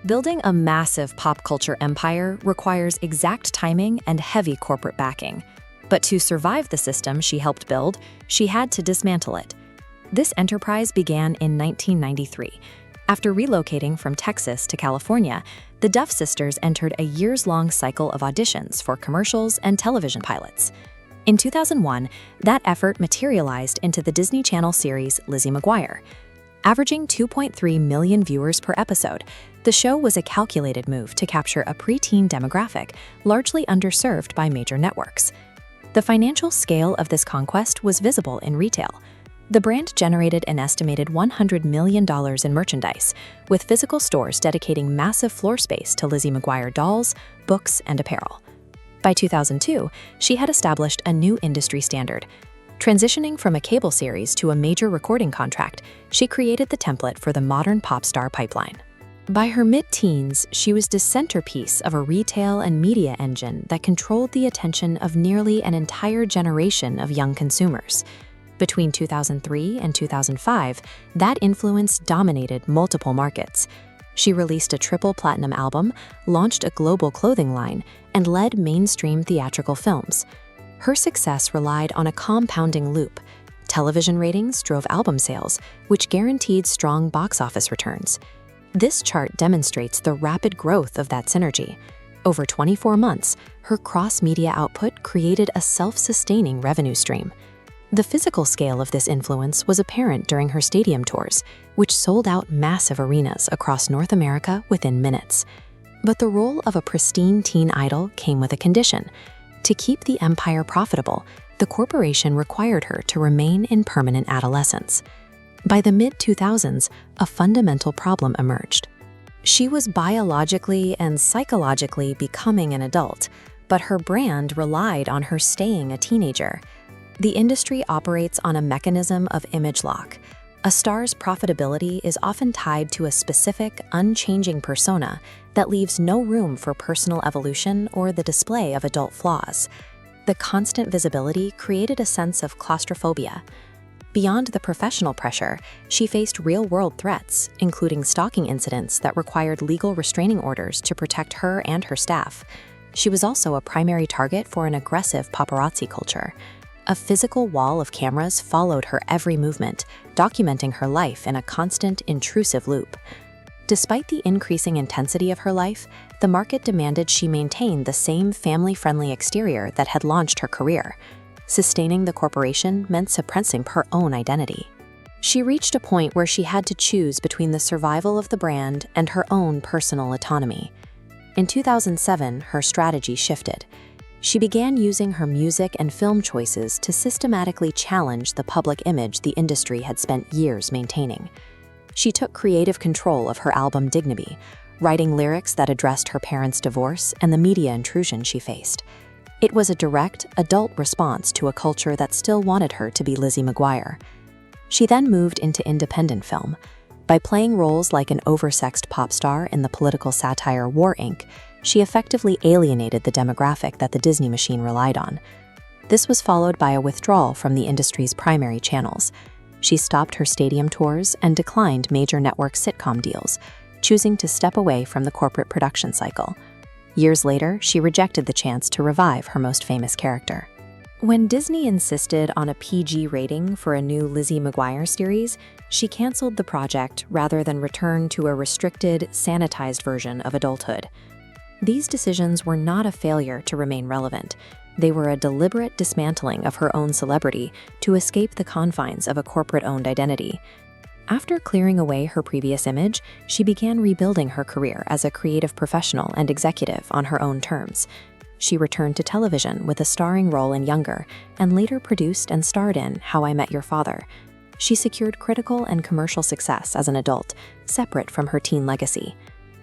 Building a massive pop culture empire requires exact timing and heavy corporate backing. But to survive the system she helped build, she had to dismantle it. This enterprise began in 1993. After relocating from Texas to California, the Duff sisters entered a years-long cycle of auditions for commercials and television pilots. In 2001, that effort materialized into the Disney Channel series Lizzie McGuire. Averaging 2.3 million viewers per episode, the show was a calculated move to capture a preteen demographic largely underserved by major networks. The financial scale of this conquest was visible in retail. The brand generated an estimated $100 million in merchandise, with physical stores dedicating massive floor space to Lizzie McGuire dolls, books, and apparel. By 2002, she had established a new industry standard. Transitioning from a cable series to a major recording contract, she created the template for the modern pop star pipeline. By her mid-teens, she was the centerpiece of a retail and media engine that controlled the attention of nearly an entire generation of young consumers. Between 2003 and 2005, that influence dominated multiple markets. She released a triple platinum album, launched a global clothing line, and led mainstream theatrical films. Her success relied on a compounding loop. Television ratings drove album sales, which guaranteed strong box office returns. This chart demonstrates the rapid growth of that synergy. Over 24 months, her cross-media output created a self-sustaining revenue stream. The physical scale of this influence was apparent during her stadium tours, which sold out massive arenas across North America within minutes. But the role of a pristine teen idol came with a condition. To keep the empire profitable, the corporation required her to remain in permanent adolescence. By the mid-2000s, a fundamental problem emerged. She was biologically and psychologically becoming an adult, but her brand relied on her staying a teenager. The industry operates on a mechanism of image lock. A star's profitability is often tied to a specific, unchanging persona that leaves no room for personal evolution or the display of adult flaws. The constant visibility created a sense of claustrophobia. Beyond the professional pressure, she faced real-world threats, including stalking incidents that required legal restraining orders to protect her and her staff. She was also a primary target for an aggressive paparazzi culture. A physical wall of cameras followed her every movement, documenting her life in a constant, intrusive loop. Despite the increasing intensity of her life, the market demanded she maintain the same family-friendly exterior that had launched her career. Sustaining the corporation meant suppressing her own identity. She reached a point where she had to choose between the survival of the brand and her own personal autonomy. In 2007, her strategy shifted. She began using her music and film choices to systematically challenge the public image the industry had spent years maintaining. She took creative control of her album Dignity, writing lyrics that addressed her parents' divorce and the media intrusion she faced. It was a direct, adult response to a culture that still wanted her to be Lizzie McGuire. She then moved into independent film. By playing roles like an oversexed pop star in the political satire War Inc., she effectively alienated the demographic that the Disney machine relied on. This was followed by a withdrawal from the industry's primary channels. She stopped her stadium tours and declined major network sitcom deals, choosing to step away from the corporate production cycle. Years later, she rejected the chance to revive her most famous character. When Disney insisted on a PG rating for a new Lizzie McGuire series, she canceled the project rather than return to a restricted, sanitized version of adulthood. These decisions were not a failure to remain relevant. They were a deliberate dismantling of her own celebrity to escape the confines of a corporate-owned identity. After clearing away her previous image, she began rebuilding her career as a creative professional and executive on her own terms. She returned to television with a starring role in Younger, and later produced and starred in How I Met Your Father. She secured critical and commercial success as an adult, separate from her teen legacy.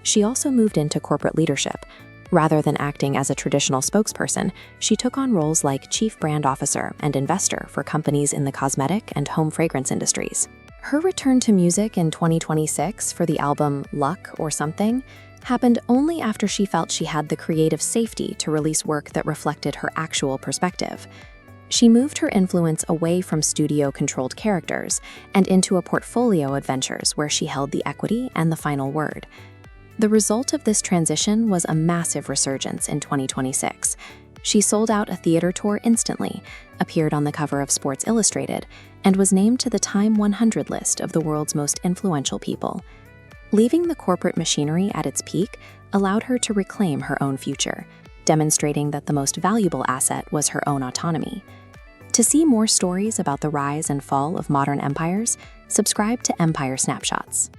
She also moved into corporate leadership. Rather than acting as a traditional spokesperson, she took on roles like chief brand officer and investor for companies in the cosmetic and home fragrance industries. Her return to music in 2026 for the album Luck or Something happened only after she felt she had the creative safety to release work that reflected her actual perspective. She moved her influence away from studio-controlled characters and into a portfolio of ventures where she held the equity and the final word. The result of this transition was a massive resurgence in 2026. She sold out a theater tour instantly, appeared on the cover of Sports Illustrated, and was named to the Time 100 list of the world's most influential people. Leaving the corporate machinery at its peak allowed her to reclaim her own future, demonstrating that the most valuable asset was her own autonomy. To see more stories about the rise and fall of modern empires, subscribe to Empire Snapshots.